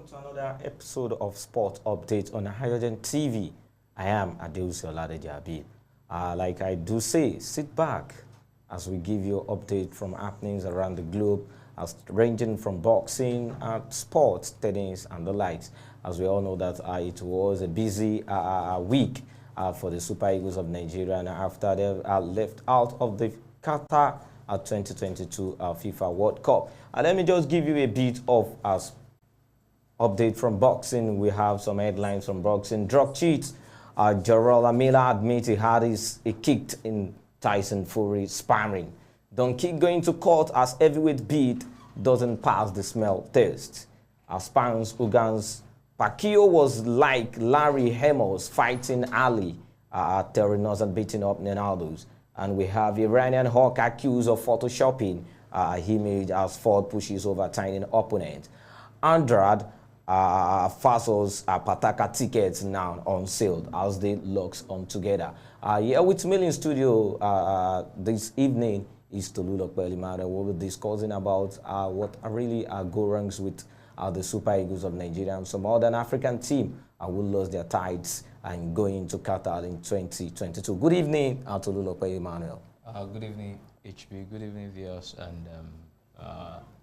welcome to another episode of Sport Update on AYOGEN TV. I am Adeus Oladejabi. Like I do say, sit back as we give you update from happenings around the globe, ranging from boxing, sports, tennis, and the likes. As we all know that it was a busy week for the Super Eagles of Nigeria, and after they left out of the Qatar 2022 FIFA World Cup. Let me just give you a bit of update from boxing. We have some headlines from boxing. Drug cheats. Jarrell Amila admits he kicked in Tyson Fury sparring. Don't keep going to court as heavyweight beat doesn't pass the smell test. Spans Ugan's Pacquiao was like Larry Hemos fighting Ali, tearing us and beating up Nenaldos. And we have Iranian hawk accused of photoshopping image as Ford pushes over tiny opponent. Andrade Fasos Pataka tickets now on sale as they locks on together. Here with me in studio this evening is Tolulope Elimare. We'll be discussing about what really go wrongs with the Super Eagles of Nigeria and some other African team who lost their tides and going into Qatar in 2022. Good evening, Tolulope Emmanuel. Good evening, HB. Good evening, viewers, and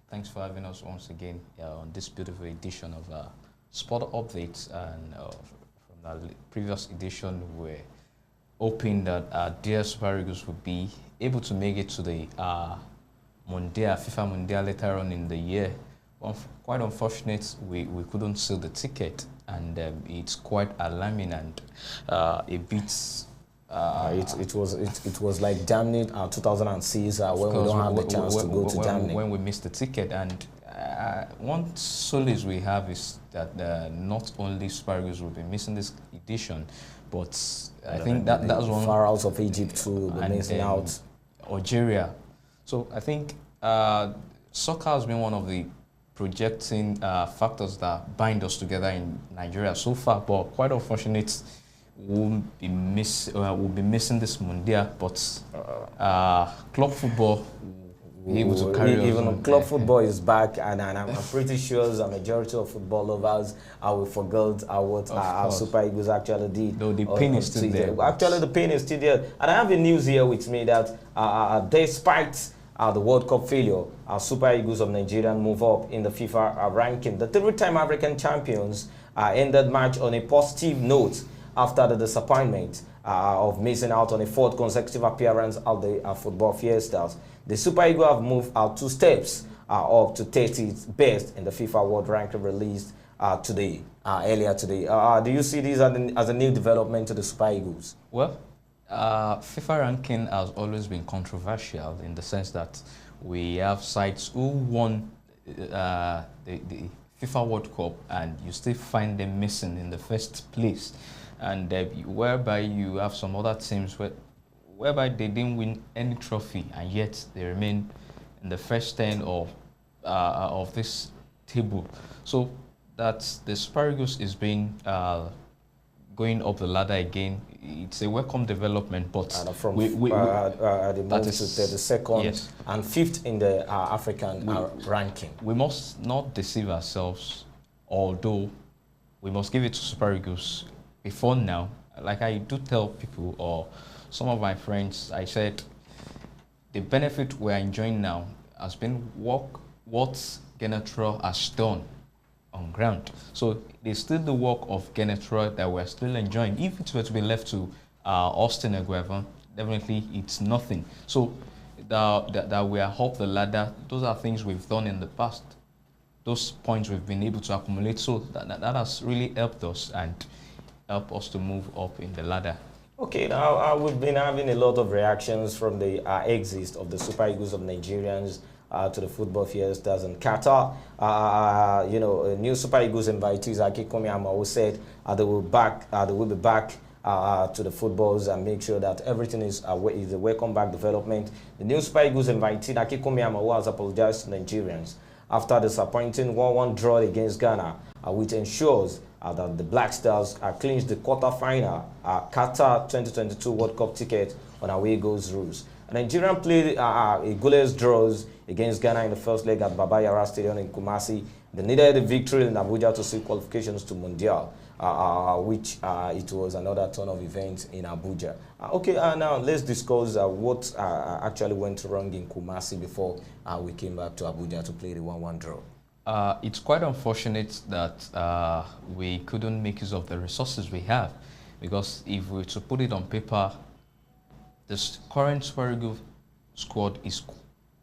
thanks for having us once again on this beautiful edition of Sport Updates. And from the previous edition, we're hoping that our dear Super Eagles will be able to make it to the FIFA Mundial later on in the year. Quite unfortunate, we couldn't sell the ticket, and it's quite alarming and a bit. It was like Germany 2006 when we don't have the chance to go to Germany. When we missed the ticket, and one solace we have is that not only Super Eagles will be missing this edition, but I think that's one. Far out of Egypt too, the missing out. Algeria. So I think soccer has been one of the projecting factors that bind us together in Nigeria so far, but quite unfortunate. We'll be missing this Mundial, but club football will be able to carry on. Even club football is back, and I'm pretty sure the majority of football lovers will forget what our Super Eagles actually did. Though the pain is still there. Actually, the pain is still there. And I have a news here with me that despite the World Cup failure, our Super Eagles of Nigeria move up in the FIFA ranking. The three-time African champions ended March on a positive note after the disappointment of missing out on a fourth consecutive appearance at the football fiestas. The Super Eagles have moved out 2 steps up to 30th best in the FIFA World Ranking released earlier today. Do you see this as a new development to the Super Eagles? Well, FIFA ranking has always been controversial in the sense that we have sides who won the FIFA World Cup and you still find them missing in the first place, and whereby you have some other teams whereby they didn't win any trophy and yet they remain in the first 10 of this table. So that's the Super Eagles is being going up the ladder again. It's a welcome development, but from the move to the second and 5th in the African ranking. We must not deceive ourselves, although we must give it to Super Eagles before now. Like I do tell people or some of my friends, I said the benefit we're enjoying now has been what Genetro has done on ground. So there's still the work of Genetro that we're still enjoying. If it were to be left to Austin Eguevan, definitely it's nothing. So that we are up the ladder, those are things we've done in the past. Those points we've been able to accumulate. So that has really helped us and helped us to move up in the ladder. Okay, now we've been having a lot of reactions from the exit of the Super Eagles of Nigerians to the football fiestas in Qatar. New Super Eagles invitees Akikomi Amao said they will be back to the footballs and make sure that everything is a welcome back development. The new Super Eagles invitee Akikomi Amao has apologized to Nigerians after disappointing 1-1 draw against Ghana, which ensures that the Black Stars clinched the quarter-final Qatar 2022 World Cup ticket on away goals rules. Nigerian played a goalless draws against Ghana in the first leg at Baba Yara Stadium in Kumasi, They needed a victory in Abuja to seek qualifications to Mundial, which it was another turn of events in Abuja. Okay, now let's discuss what actually went wrong in Kumasi before we came back to Abuja to play the 1-1 draw. It's quite unfortunate that we couldn't make use of the resources we have, because if we were to put it on paper, this current Super Eagles squad is,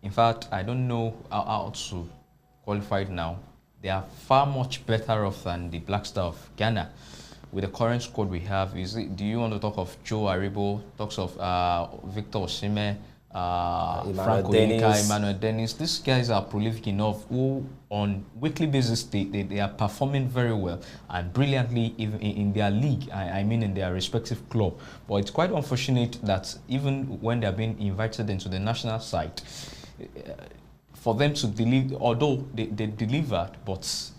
in fact, I don't know how to qualify it now. They are far much better off than the Black Star of Ghana. With the current squad we have, do you want to talk of Joe Aribo, talks of Victor Osimhen, Frank Oyinka, Emmanuel Dennis? These guys are prolific enough who on weekly basis they are performing very well and brilliantly even in their league, I mean in their respective club. But it's quite unfortunate that even when they are being invited into the national side, for them to deliver, although they delivered, but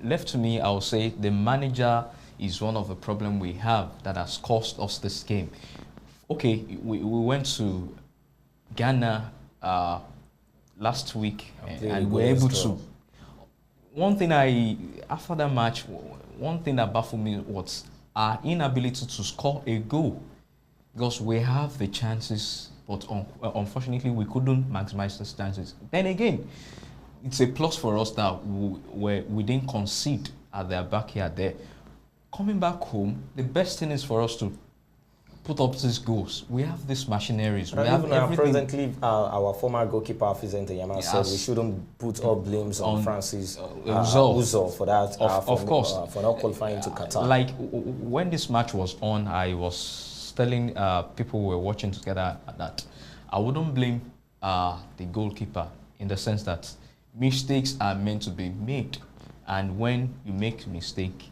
left to me, I would say the manager is one of the problems we have that has cost us this game. Okay, we went to Ghana last week and we were able to. One thing after that match, one thing that baffled me was our inability to score a goal, because we have the chances, but unfortunately we couldn't maximize those chances. Then again, it's a plus for us that we didn't concede at their backyard there. Coming back home, the best thing is for us to put up these goals. We have these machineries. We have everything. Presently, our former goalkeeper, Fizente Yama, said we shouldn't put up blames on Francis Uzo for that. Of course. For not qualifying to Qatar. Like when this match was on, I was telling people who were watching together that I wouldn't blame the goalkeeper, in the sense that mistakes are meant to be made. And when you make a mistake,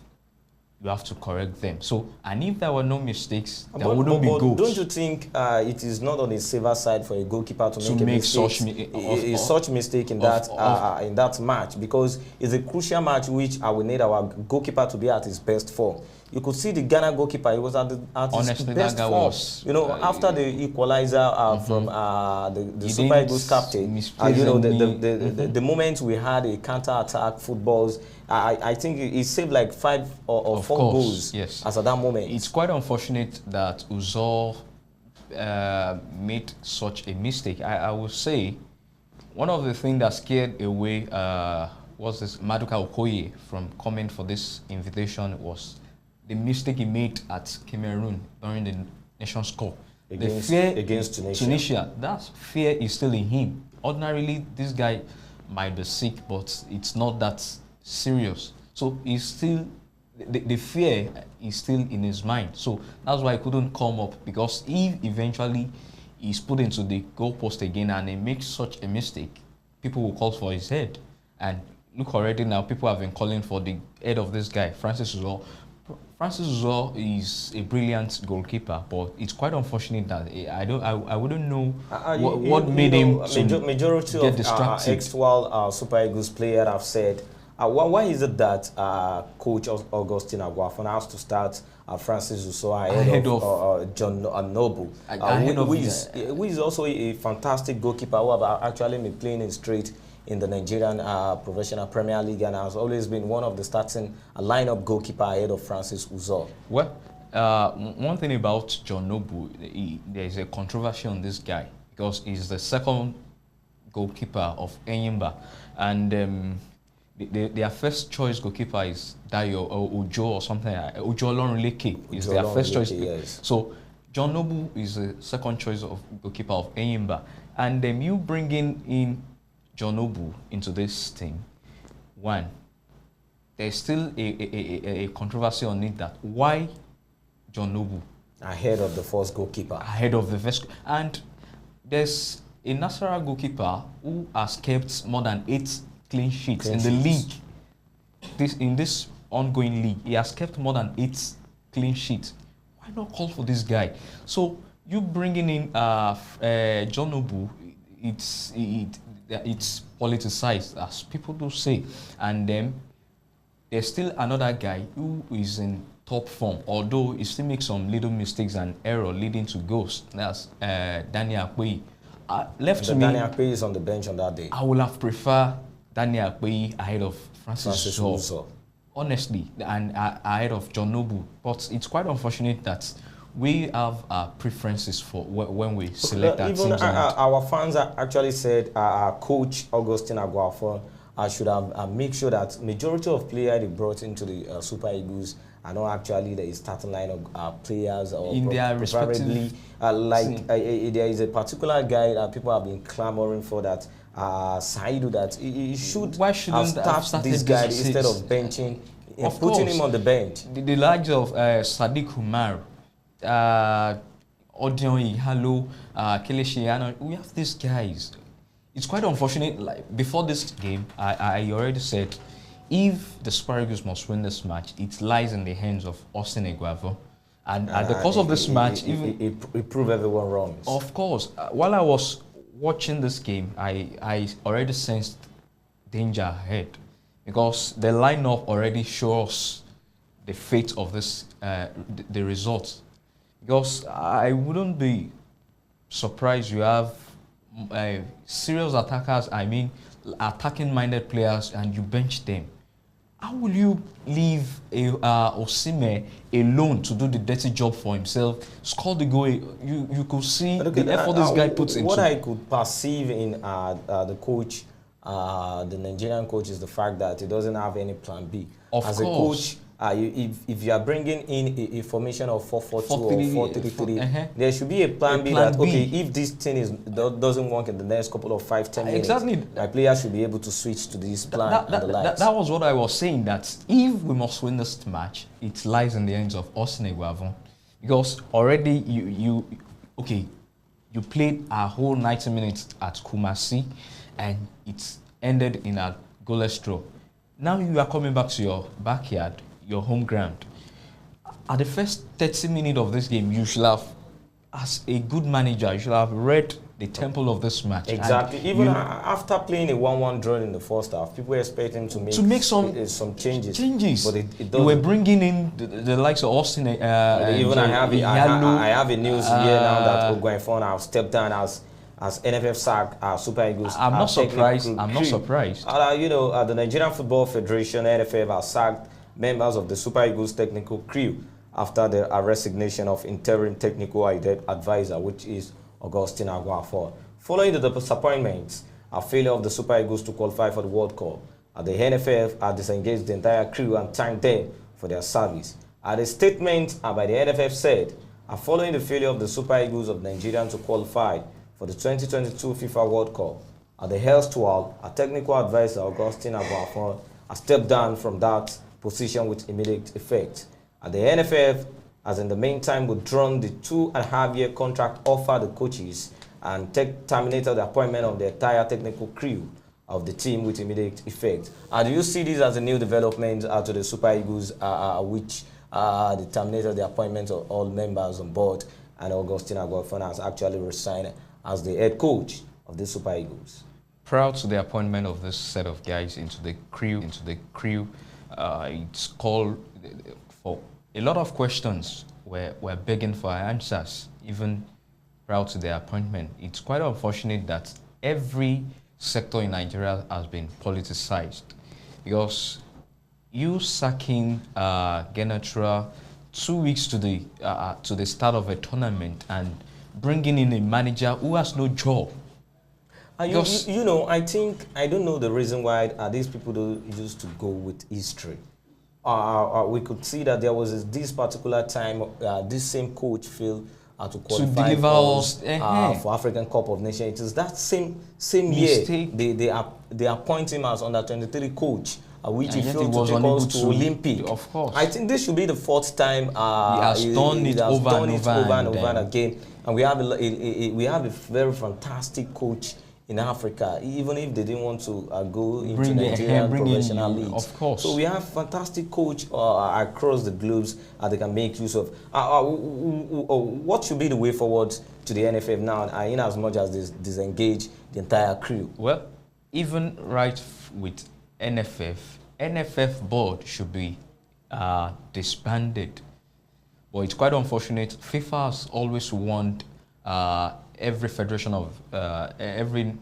you have to correct them. So, and if there were no mistakes, there wouldn't be goals. Don't you think it is not on the safer side for a goalkeeper to make such mistake in that match? Because it's a crucial match which we need our goalkeeper to be at his best form. You could see the Ghana goalkeeper; he was at his best form. You know, after the equalizer from the Super Eagles captain, you know, the moment we had a counter-attack footballs, I think he saved like 5 or 4 goals. Yes. As at that moment, it's quite unfortunate that Uzor made such a mistake. I would say one of the things that scared away was this Maduka Okoye from coming for this invitation was the mistake he made at Cameroon during the Nations Cup. Against Tunisia. That fear is still in him. Ordinarily, this guy might be sick, but it's not that serious. So he's still, the fear is still in his mind. So that's why he couldn't come up, because if eventually he's put into the goalpost again and he makes such a mistake, people will call for his head. And look, already now, people have been calling for the head of this guy, Francis Uzo. Francis Uzo is a brilliant goalkeeper, but it's quite unfortunate that I wouldn't know what made him majority get of distracted. actual Super Eagles players have said, why is it that Coach Augustine Aguafona has to start Francis Uzo ahead of John Noble, who is also a fantastic goalkeeper who have actually been playing in straight in the Nigerian Professional Premier League and has always been one of the starting lineup goalkeeper ahead of Francis Uzo? Well, one thing about John Noble, there is a controversy on this guy because he's the second goalkeeper of Enyimba, and their first choice goalkeeper is Dayo Ojo or something. Ojo Olorunleke is their first choice. Yes. So John Noble is the second choice of goalkeeper of Enyimba, and you bringing in John Noble into this team, one, there's still a controversy on it that why John Noble ahead of the first goalkeeper. Ahead of the first, and there's a Nasarawa goalkeeper who has kept more than 8 clean sheets in the league. In this ongoing league, he has kept more than 8 clean sheets. Why not call for this guy? So you bringing in John Noble, it's politicized, as people do say, and then there's still another guy who is in top form, although he still makes some little mistakes and error leading to goals. That's Daniel Akpeyi. Left to me, Daniel Akpeyi is on the bench on that day. I would have preferred Daniel Akpeyi ahead of Francis Zaw. Uzo. Honestly, and ahead of John Noble. But it's quite unfortunate that we have preferences for when we select our Even teams. our fans actually said our coach Augustine Aguafon should have make sure that majority of players they brought into the Super Eagles are not actually the starting line of players or in their preferably respective there is a particular guy that people have been clamoring for that Saidu that he should Why shouldn't have started this guy instead of benching Of putting course. him on the bench. The likes of Sadiq Umar, Odion Ihalo, Kelechi, we have these guys. It's quite unfortunate. Like before this game, I already said, if the Super Eagles must win this match, it lies in the hands of Austin Eguavoen. And at the course of this match, it proved everyone wrong. Of course, while I was watching this game, I already sensed danger ahead because the lineup already shows the fate of this, the results. Because I wouldn't be surprised you have serious attackers, I mean attacking-minded players, and you bench them. How will you leave Osimhen alone to do the dirty job for himself, score the goal? You could see the effort this guy puts into. What I could perceive in the coach, the Nigerian coach, is the fact that he doesn't have any plan B. As a coach, if you are bringing in a formation of 4-4-2 or 4-3-3, there should be a plan B that, okay, if this thing doesn't work in the next couple of 5-10 minutes, exactly, my players should be able to switch to this plan and the likes. That was what I was saying, that if we must win this match, it lies in the hands of Austin Eguavoen. Because already you played a whole 90 minutes at Kumasi and it's ended in a goalless draw. Now you are coming back to your backyard, your home ground. At the first 30 minutes of this game, you should have, as a good manager, you should have read the tempo of this match. Exactly. Even after playing a 1-1 draw in the first half, people expect him to make some changes. But it doesn't. You were bringing in the likes of Austin. Even I have a news here now that Ogwefon have stepped down as NFF SAC, Super Eagles. I'm not surprised. I'm not surprised. The Nigerian Football Federation, NFF, has sacked members of the Super Eagles technical crew after the resignation of interim technical advisor, which is Augustine Aguafon. Following the disappointments, a failure of the Super Eagles to qualify for the World Cup, the NFF has disengaged the entire crew and thanked them for their service. A statement by the NFF said, following the failure of the Super Eagles of Nigeria to qualify for the 2022 FIFA World Cup, the erstwhile technical advisor Augustine Aguafon has stepped down from that position with immediate effect. The NFF has in the meantime withdrawn the 2.5-year contract offer the coaches and terminated the appointment of the entire technical crew of the team with immediate effect. Do you see this as a new development to the Super Eagles, which they terminated the appointment of all members on board, and Augustine Aguafon has actually resigned as the head coach of the Super Eagles? Proud to the appointment of this set of guys into the crew. It's called for a lot of questions. We're begging for answers. Even proud to their appointment. It's quite unfortunate that every sector in Nigeria has been politicized, because you sacking Genetra 2 weeks to the start of a tournament and bringing in a manager who has no job. I think, I don't know the reason why these people don't used to go with history. We could see that there was this particular time, this same coach failed to qualify for African Cup of Nations. It is that same year they appoint him as under 23 coach, which he failed to take us to Olympic. Of course. I think this should be the fourth time he has done it over and over again. And we have a very fantastic coach in Africa, even if they didn't want to go into Nigerian professional leagues. Of course. So we have fantastic coach across the globes they can make use of. What should be the way forward to the NFF now, in as much as they disengage the entire crew? Well, even right with NFF board should be disbanded. But it's quite unfortunate. FIFA has always warned every federation of every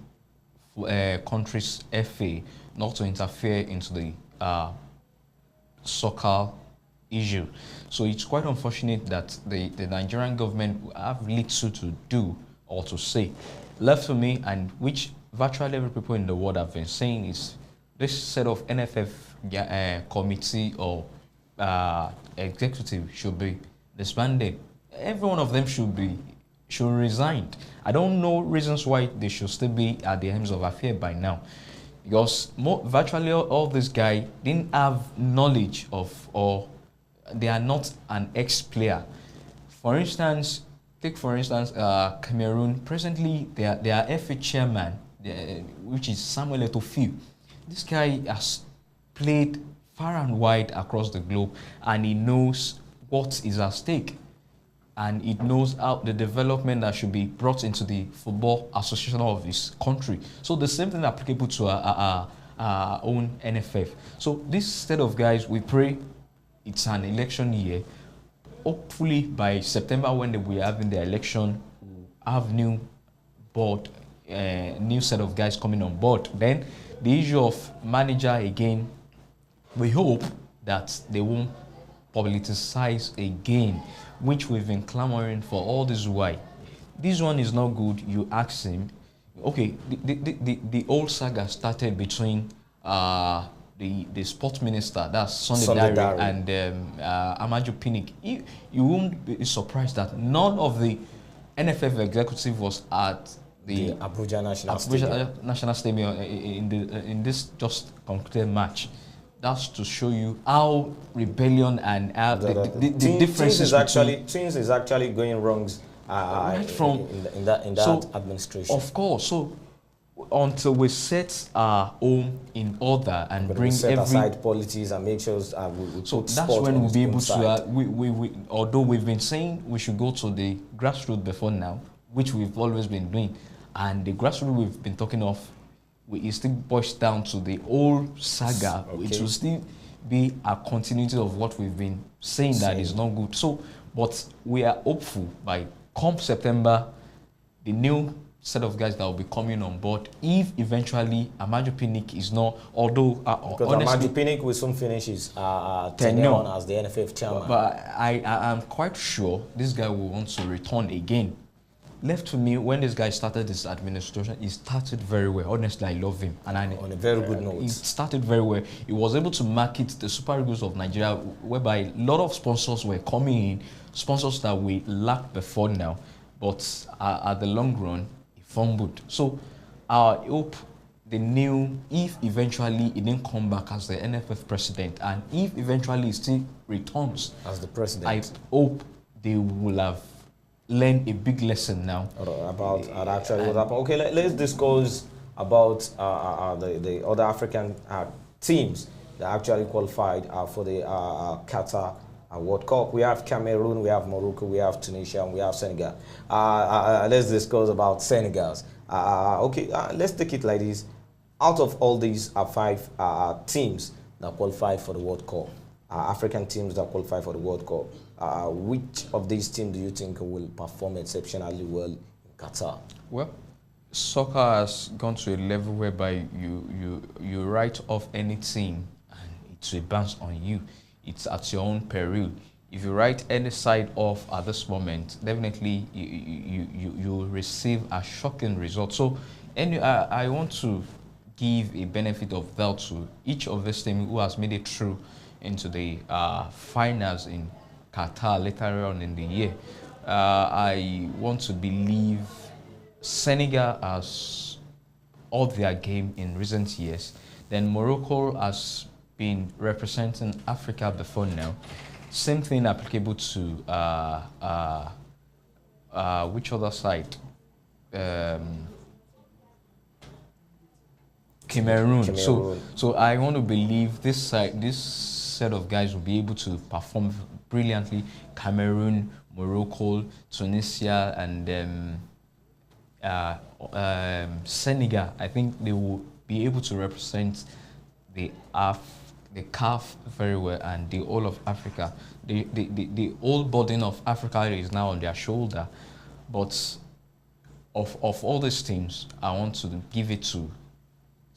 country's FA not to interfere into the soccer issue. So it's quite unfortunate that the Nigerian government have little to do or to say. Left for me, and which virtually every people in the world have been saying, is this set of NFF committee or executive should be disbanded. Every one of them should resign. I don't know reasons why they should still be at the helms of affair by now, because virtually all these guys didn't have knowledge of, or they are not an ex-player. For instance, take for instance Cameroon. Presently, their FA chairman, which is Samuel Eto'o. This guy has played far and wide across the globe, and he knows what is at stake, and it knows how the development that should be brought into the football association of his country. So the same thing applicable to our own NFF. So this set of guys, we pray it's an election year. Hopefully by September, when we are having the election, we'll have new board, new set of guys coming on board. Then the issue of manager again, we hope that they won't politicize again, which we've been clamoring for all this while. This one is not good. You ask him, okay, the old saga started between the sports minister, that's Sunday Dare, and Amaju Pinnick. You won't be surprised that none of the NFF executive was at the Abuja National Stadium in this just concluded match. That's to show you how rebellion and how the differences things is actually going wrongs right from in that administration. Of course, so until we set our home in order and bring set aside politics and make sure we so put that's when we'll be able to. We although we've been saying we should go to the grassroots before now, which we've always been doing, and the grassroots we've been talking of, it still boils down to the old saga. Okay. It will still be a continuity of what we've been saying that is not good. So, but we are hopeful by come September, the new set of guys that will be coming on board, if eventually Amaju Pinnick is not, although because honestly, Amaju Pinnick will soon finish his tenure as the NFF chairman. But I am quite sure this guy will want to return again. Left to me, when this guy started this administration, he started very well. Honestly, I love him. And on a very good note. He started very well. He was able to market the Super Eagles of Nigeria, whereby a lot of sponsors were coming in, sponsors that we lacked before now. But at the long run, he fumbled. So I hope if eventually he didn't come back as the NFF president, and if eventually he still returns as the president, I hope they will have learn a big lesson now about actually what happened. Okay, let's discuss about the other African teams that actually qualified for the Qatar World Cup. We have Cameroon, we have Morocco, we have Tunisia, and we have Senegal. Let's discuss about Senegal. Let's take it like this. Out of all these 5 teams that qualified for the World Cup, African teams that qualify for the World Cup, which of these teams do you think will perform exceptionally well in Qatar? Well, soccer has gone to a level whereby you write off any team and it will bounce on you. It's at your own peril. If you write any side off at this moment, definitely you will receive a shocking result. So, I want to give a benefit of doubt to each of these teams who has made it through into the finals in Qatar later on in the year. I want to believe Senegal has upped their game in recent years. Then Morocco has been representing Africa before now. Same thing applicable to which other side? Cameroon. So I want to believe this set of guys will be able to perform brilliantly. Cameroon, Morocco, Tunisia, and Senegal. I think they will be able to represent the CAF very well, and the whole of Africa. The whole burden of Africa is now on their shoulder. But of all these teams, I want to give it to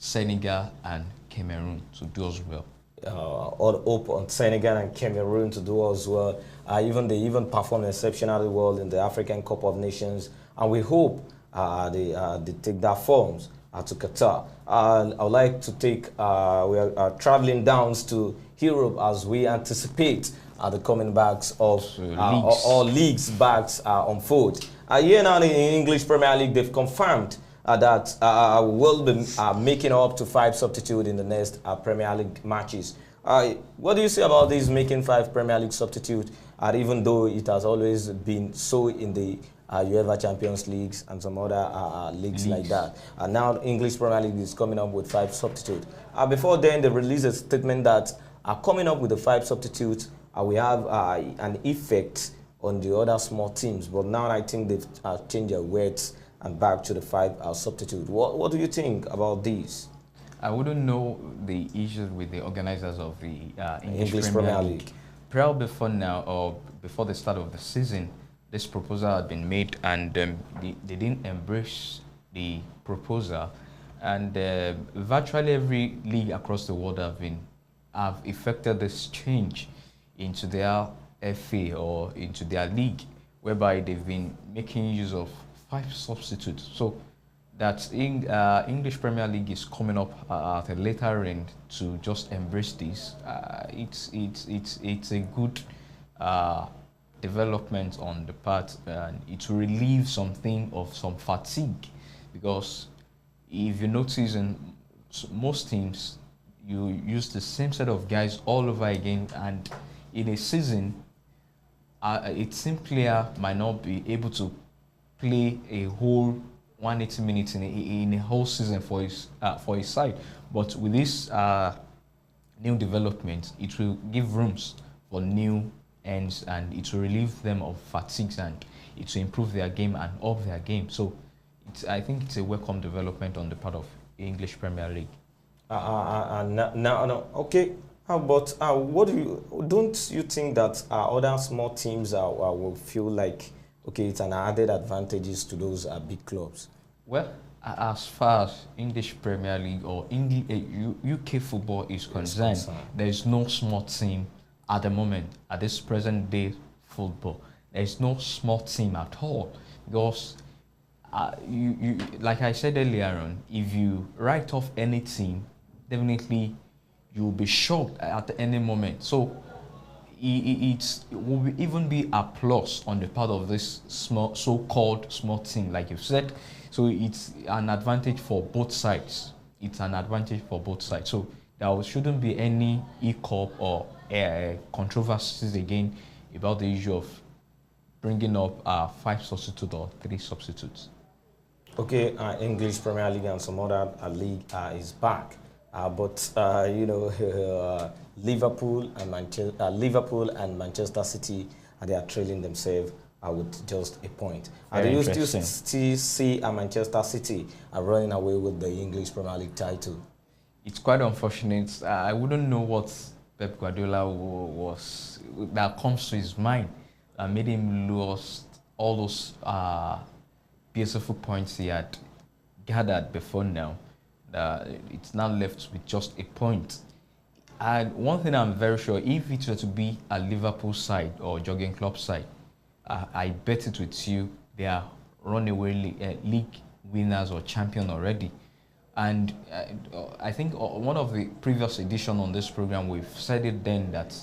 Senegal and Cameroon to do as well. All hope on Senegal and Cameroon to do as well. They even performed exceptionally well in the African Cup of Nations, and we hope they take their forms to Qatar. I would like to take, we are traveling down to Europe as we anticipate the coming backs of all leagues backs unfold. Here now in the English Premier League, they've confirmed that will be making up to 5 substitutes in the next Premier League matches. What do you say about this making 5 Premier League substitutes? Even though it has always been so in the UEFA Champions Leagues and some other leagues like that. Now English Premier League is coming up with 5 substitutes. Before then, they released a statement that coming up with the 5 substitutes, we have an effect on the other small teams. But now I think they've changed their words and back to the 5 substitute. What do you think about these? I wouldn't know the issues with the organizers of the English Premier League. Prior before now, or before the start of the season, this proposal had been made, and they didn't embrace the proposal. And virtually every league across the world have effected this change into their FA or into their league, whereby they've been making use of 5 substitutes. So that English Premier League is coming up at a later end to just embrace this. It's a good development on the part, and it will relieve something of some fatigue, because if you notice in most teams you use the same set of guys all over again, and in a season a team player might not be able to play a whole 180 minutes in a whole season for his side. But with this new development, it will give rooms for new ends, and it will relieve them of fatigues, and it will improve their game and up their game. So I think it's a welcome development on the part of English Premier League. Okay. But don't you think that other small teams will feel like, okay, it's an added advantages to those big clubs? Well, as far as English Premier League or UK football is concerned, there is no small team at the moment, at this present day football. There is no small team at all, because like I said earlier on, if you write off any team, definitely you will be shocked at any moment. So it will even be a plus on the part of this so-called small team, like you said. So it's an advantage for both sides. It's an advantage for both sides. So there shouldn't be any hiccup or controversies again about the issue of bringing up 5 substitutes or 3 substitutes. Okay, English Premier League and some other league is back. But Liverpool and Manchester City, they are trailing themselves with just a point. Do you still see Manchester City running away with the English Premier League title? It's quite unfortunate. I wouldn't know what Pep Guardiola that comes to his mind that made him lose all those beautiful points he had gathered before now. It's now left with just a point. And one thing I'm very sure, if it were to be a Liverpool side or Jurgen Klopp side, I bet it with you they are runaway league winners or champion already. And I think one of the previous edition on this program, we've said it then that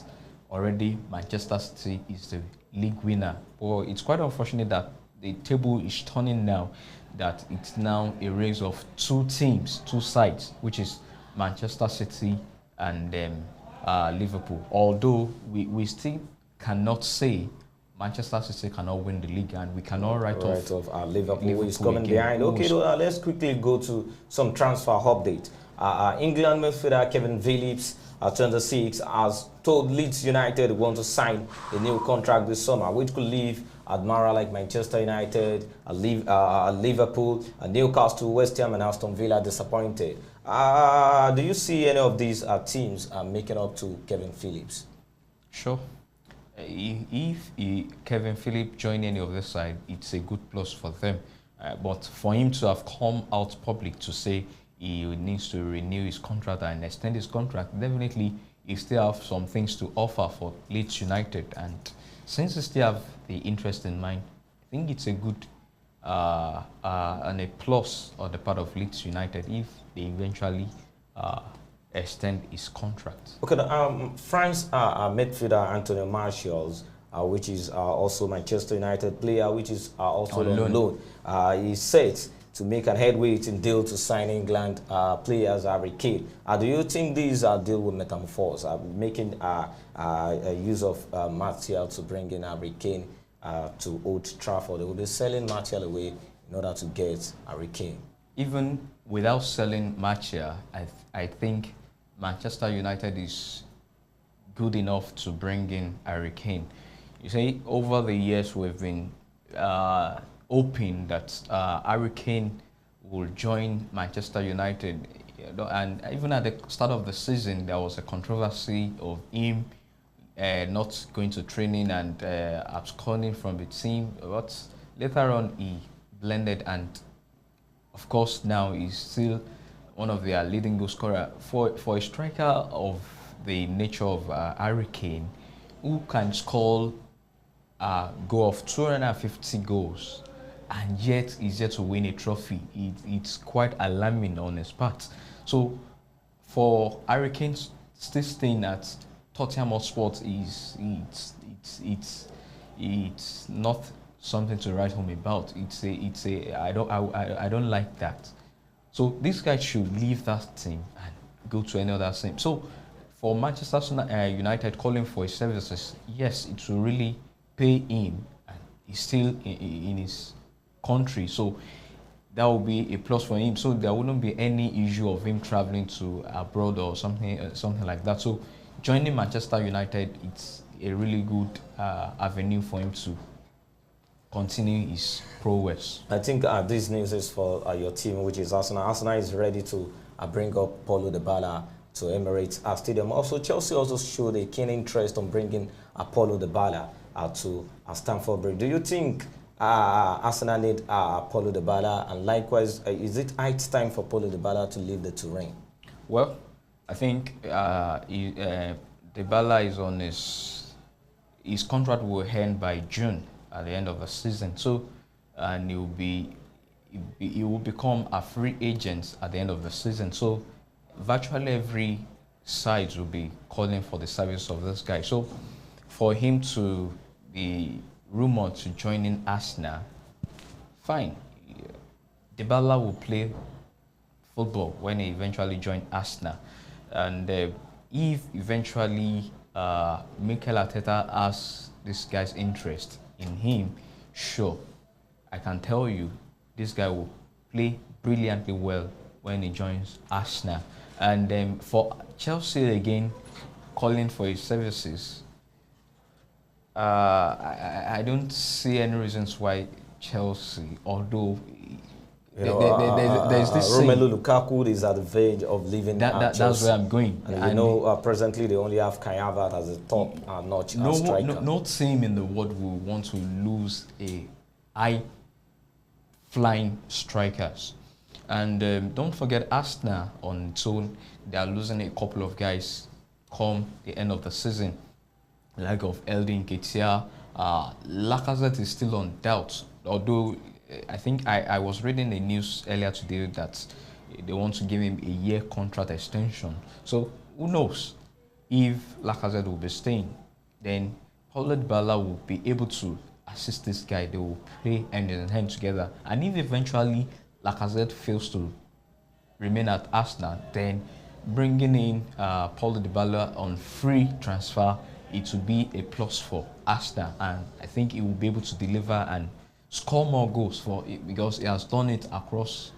already Manchester City is the league winner. Well, it's quite unfortunate that the table is turning now, that it's now a race of 2 teams, 2 sides, which is Manchester City and Liverpool. Although we still cannot say Manchester City cannot win the league, and we cannot write off Liverpool is coming behind. Okay, let's quickly go to some transfer update. England midfielder Kevin Phillips, 26, has told Leeds United want to sign a new contract this summer, which could leave admiral like Manchester United, Liverpool, Newcastle, West Ham, and Aston Villa disappointed. Do you see any of these teams making up to Kevin Phillips? Sure. If Kevin Phillips join any of this side, it's a good plus for them. But for him to have come out public to say he needs to renew his contract and extend his contract, definitely he still have some things to offer for Leeds United. And since he still have the interest in mind, I think it's a good and a plus on the part of Leeds United if they eventually extend his contract. Okay, France midfielder Anthony Martial, which is also Manchester United player, which is also on loan. He's set to make an headway in deal to sign England players Harry Kane. Do you think these deal will metamorphose, making use of Martial to bring in Harry Kane to Old Trafford? They will be selling Martial away in order to get Harry Kane. Even without selling Martial, I think Manchester United is good enough to bring in Harry Kane. You see, over the years we've been hoping that Harry Kane will join Manchester United, and even at the start of the season there was a controversy of him not going to training and absconding from the team, but later on he blended, and of course now he's still one of their leading goal scorer. For a striker of the nature of Harry Kane, who can score goal of 250 goals and yet is yet to win a trophy, it's quite alarming on his part. So for Harry Kane still staying at Tottenham Hotspur it's not something to write home about. I don't like that. So this guy should leave that team and go to any other team. So for Manchester United calling for his services, yes, it will really pay him, and he's still in his country, so that will be a plus for him. So there wouldn't be any issue of him traveling to abroad or something like that. So joining Manchester United, it's a really good avenue for him to continue his prowess. I think this news is for your team, which is Arsenal. Arsenal is ready to bring up Paulo Dybala to Emirates Stadium. Also, Chelsea also showed a keen interest on bringing Paulo Dybala to Stamford Bridge. Do you think Arsenal need Paulo Dybala, and likewise, is it time for Paulo Dybala to leave the terrain? Well, I think Dybala is on his contract will end by June at the end of the season. So, and he will become a free agent at the end of the season. So, virtually every side will be calling for the service of this guy. So, for him to be rumored to join in Arsenal, fine. Dybala will play football when he eventually joins Arsenal, and if eventually Mikel Arteta has this guy's interest in him, sure, I can tell you this guy will play brilliantly well when he joins Arsenal. And for Chelsea again, calling for his services, I don't see any reasons why Chelsea, although there's this Romelu Lukaku is at the verge of leaving. That's where I'm going. And presently they only have Kai Havertz as a top-notch striker. No team in the world will want to lose a high-flying strikers. And don't forget Arsenal on its own. They are losing a couple of guys come the end of the season, like of Eldin Ketia. Lacazette is still on doubt, although I think I was reading the news earlier today that they want to give him a year contract extension. So who knows if Lacazette will be staying? Then Paulo Dybala will be able to assist this guy. They will play hand in hand together. And if eventually Lacazette fails to remain at Arsenal, then bringing in Paulo Dybala on free transfer, it will be a plus for Arsenal, and I think he will be able to deliver and score more goals for it, because he has done it across.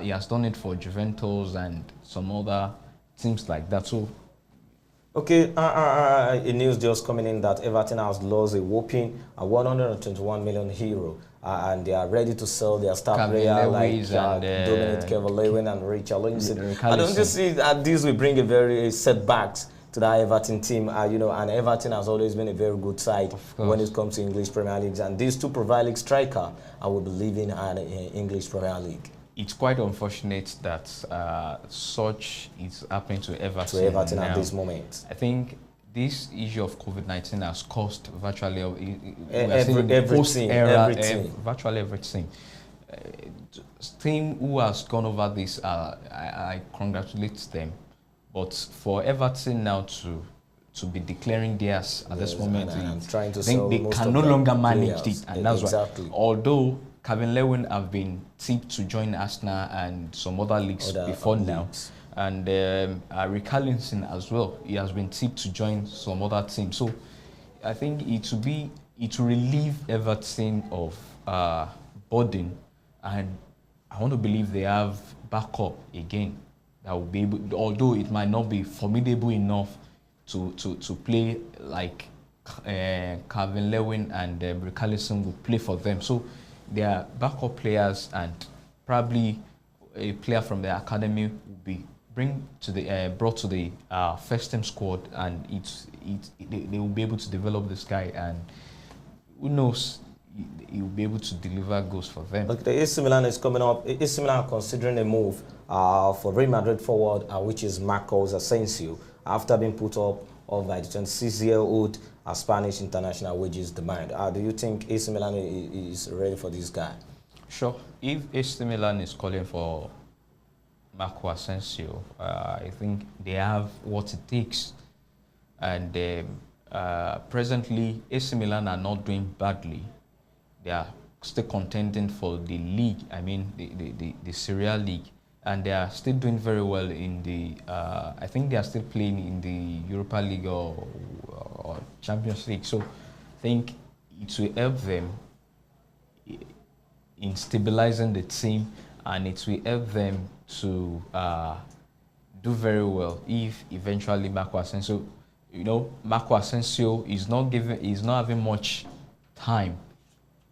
He has done it for Juventus and some other teams like that. So, okay, a news just coming in that Everton has lost a whopping 121 million euro, and they are ready to sell their star player like Dominic Calvert-Lewin and Richarlison. I don't just see that this will bring a very setbacks to that Everton team, and Everton has always been a very good side when it comes to English Premier League. And these two Premier League striker, I will be leaving an English Premier League. it's quite unfortunate that such is happening to Everton. To Everton now. at this moment. I think this issue of COVID-19 has caused virtually Everything. Virtually everything. Team who has gone over this, I congratulate them. But for Everton now to be declaring theirs at this moment, I'm trying to I think they can no longer manage it, and that's exactly why. Although Calvin Lewin have been tipped to join Arsenal and some other leagues before now, and Rick Carlinson as well, he has been tipped to join some other teams. So I think it will relieve Everton of burden, and I want to believe they have backup again that will be able, although it might not be formidable enough to play like Calvin Lewin and Rick Carlinson will play for them. So they are backup players, and probably a player from the academy will be brought to the first team squad, and they will be able to develop this guy, and who knows, he will be able to deliver goals for them. Look, the AC Milan is coming up. AC Milan considering a move for Real Madrid forward, which is Marcos Asensio, after being put up by the 26-year-old Spanish international wages demand. Do you think AC Milan is ready for this guy? Sure. If AC Milan is calling for Marco Asensio, I think they have what it takes. And presently, AC Milan are not doing badly. They are still contending for the league, I mean the Serie A league. And they are still doing very well in the, I think they are still playing in the Europa League or Champions League. So I think it will help them in stabilizing the team, and it will help them to do very well if eventually Marco Asensio, Marco Asensio is not having much time.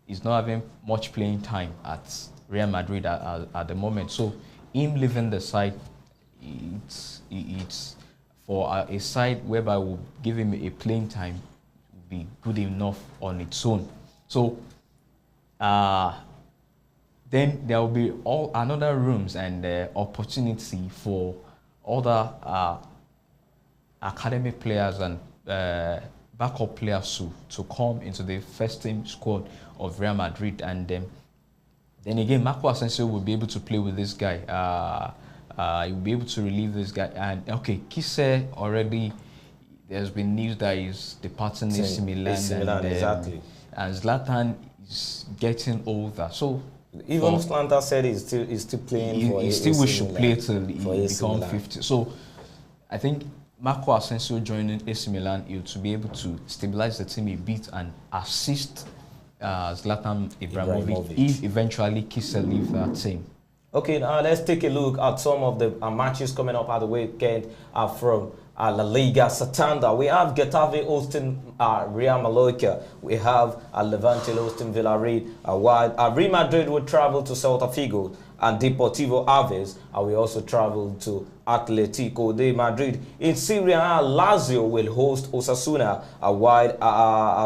He's not having much playing time at Real Madrid at the moment. So him leaving the side, it's for a side whereby we'll give him a playing time will be good enough on its own. So then there will be another rooms and opportunity for other academy players and backup players to come into the first team squad of Real Madrid, and then again Marco Asensio will be able to play with this guy. He will be able to relieve this guy. And okay, Kisse already, there's been news that he's departing AC Milan, exactly. And Zlatan is getting older. So even Zlatan said he's still playing for AC Milan. He still wish to play till he become 50. So I think Marco Asensio joining AC Milan, to be able to stabilize the team a bit and assist Zlatan Ibrahimovic if eventually Kisse leaves that team. Okay, now let's take a look at some of the matches coming up at the weekend from La Liga Santander. We have Getafe hosting Real Mallorca. We have Levante hosting Villarreal. While Real Madrid will travel to Celta Vigo and Deportivo Aves. We also travel to Atletico de Madrid. In Serie A, Lazio will host Osasuna, while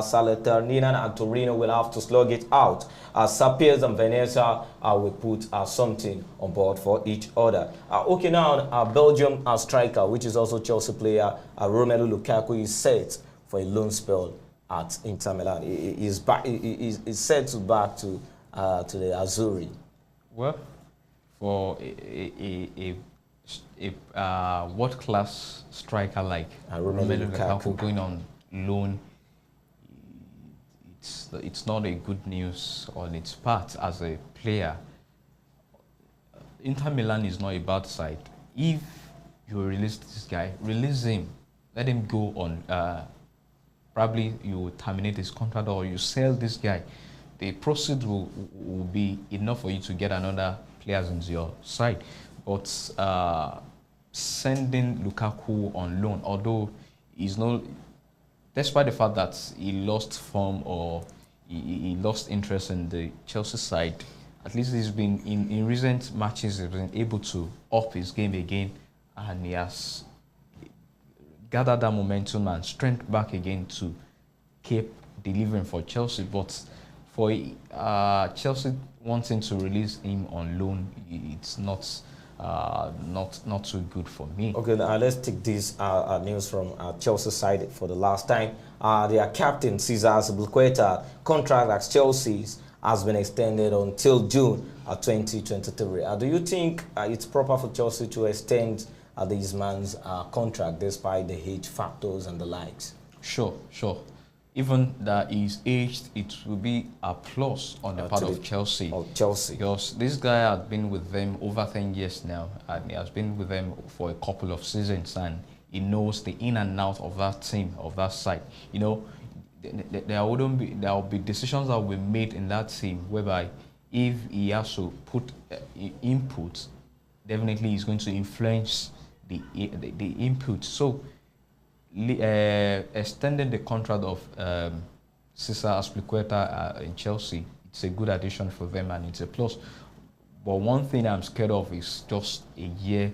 Salernitana and Torino will have to slug it out. Sapiens and Venezia will put something on board for each other. Okay, now Belgium striker, which is also Chelsea player, Romelu Lukaku, is set for a loan spell at Inter Milan. He's set to back to the Azzurri. Well, for a world-class striker like Romelu Lukaku going on loan, it's not a good news on its part as a player. Inter Milan is not a bad side. If you release this guy, release him, let him go on. Probably you terminate his contract or you sell this guy. The proceeds will be enough for you to get another players into your side. But sending Lukaku on loan, although he's not, despite the fact that he lost form or he lost interest in the Chelsea side, at least he's been in recent matches, he's been able to up his game again, and he has gathered that momentum and strength back again to keep delivering for Chelsea. But for Chelsea wanting to release him on loan, it's not too good for me. Okay, now let's take this news from Chelsea side for the last time. Their captain, Cesar Azpilicueta, contract at Chelsea's has been extended until June 2023. Do you think it's proper for Chelsea to extend this man's contract despite the age factors and the likes? Sure. Even that he's aged, it will be a plus on the part of Chelsea. Because this guy has been with them over 10 years now, and he has been with them for a couple of seasons, and he knows the in and out of that team, of that side. You know, there will be decisions that will be made in that team whereby if he has to put input, definitely he's going to influence the input. So extending the contract of Cesar Azpilicueta in Chelsea, it's a good addition for them and it's a plus. But one thing I'm scared of is just a year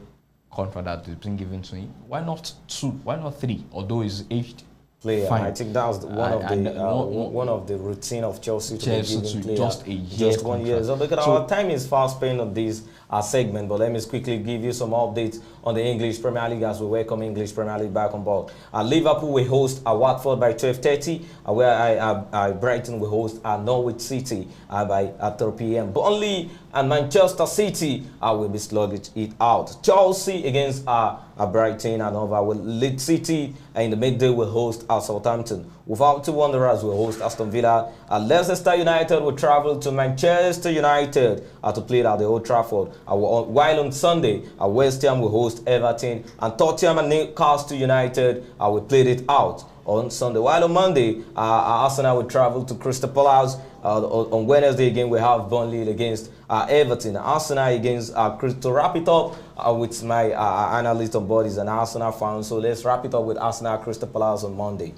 contract that has been given to him. Why not 2? Why not 3? Although he's aged. Player. Fine. I think that was one of the routine of Chelsea to be giving player just a year, just 1 year. So because our time is fast spent on this segment, but let me quickly give you some updates on the English Premier League as we welcome English Premier League back on board. Liverpool will host Watford by 12:30, where Brighton will host Norwich City by 3 p.m. Burnley and Manchester City will be slugging it out. Chelsea against Brighton and over with Leeds City in the midday will host Southampton. Wolverhampton Wanderers will host Aston Villa. Leicester United will travel to Manchester United to play at the Old Trafford. While on Sunday, West Ham will host Everton, and Tottenham and Newcastle United will play it out on Sunday. While on Monday, Arsenal will travel to Crystal Palace. On Wednesday again, we have Burnley against Everton. Arsenal against Crystal. Wrap it up with my analyst on board is an Arsenal fan. So let's wrap it up with Arsenal Crystal Palace on Monday.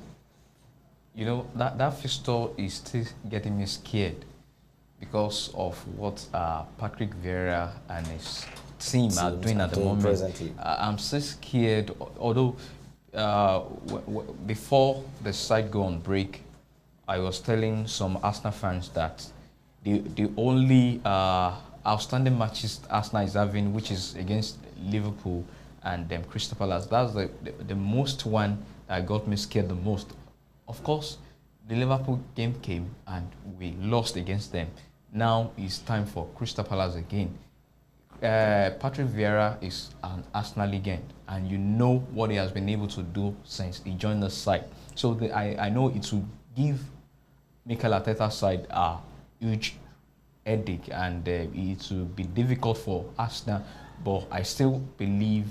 You know, that fixture is still getting me scared because of what Patrick Vieira and his team are doing at the moment. Presently. I'm still scared, although before the site go on break, I was telling some Arsenal fans that the only outstanding matches Arsenal is having, which is against Liverpool and Crystal Palace, that's the most one that got me scared the most. Of course, the Liverpool game came and we lost against them. Now it's time for Crystal Palace again. Patrick Vieira is an Arsenal legend, and you know what he has been able to do since he joined the side. So I know it will give Mikel Arteta's side a huge headache, and it will be difficult for Arsenal. But I still believe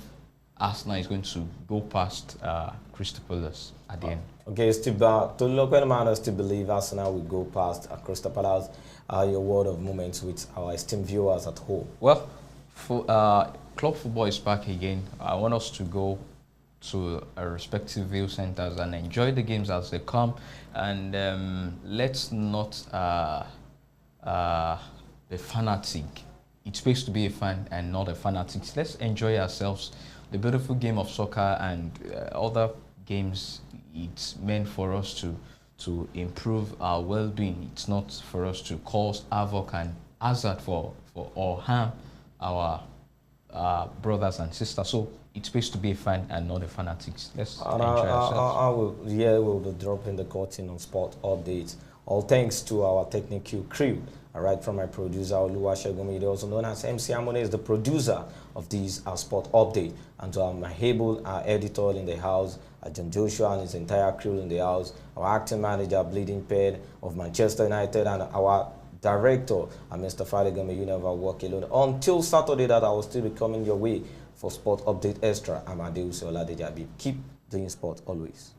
Arsenal is going to go past Crystal Palace at the end. Okay, Steve, to local man, still believe Arsenal will go past Crystal Palace. Your word of moments with our esteemed viewers at home. Well, for club football is back again. I want us to go to our respective view centers and enjoy the games as they come, and let's not be fanatic. It's supposed to be a fan and not a fanatic. Let's enjoy ourselves. The beautiful game of soccer and other games, it's meant for us to improve our well-being. It's not for us to cause havoc and hazard for or harm our brothers and sisters. So it's supposed to be a fan and not a fanatics. Let's enjoy ourselves. We'll be dropping the curtain on sport updates. All thanks to our technical crew. All right, from my producer, Oluwasegun, also known as MC Amone, is the producer of this sport update. And to my able editor in the house, John Joshua and his entire crew in the house, our acting manager, Bleeding Pen of Manchester United, and our director, Mr. Fadigame, you never walk alone. Until Saturday, that I will still be coming your way for Sport Update Extra. I'm Adeus Oladejabi. Keep doing sport always.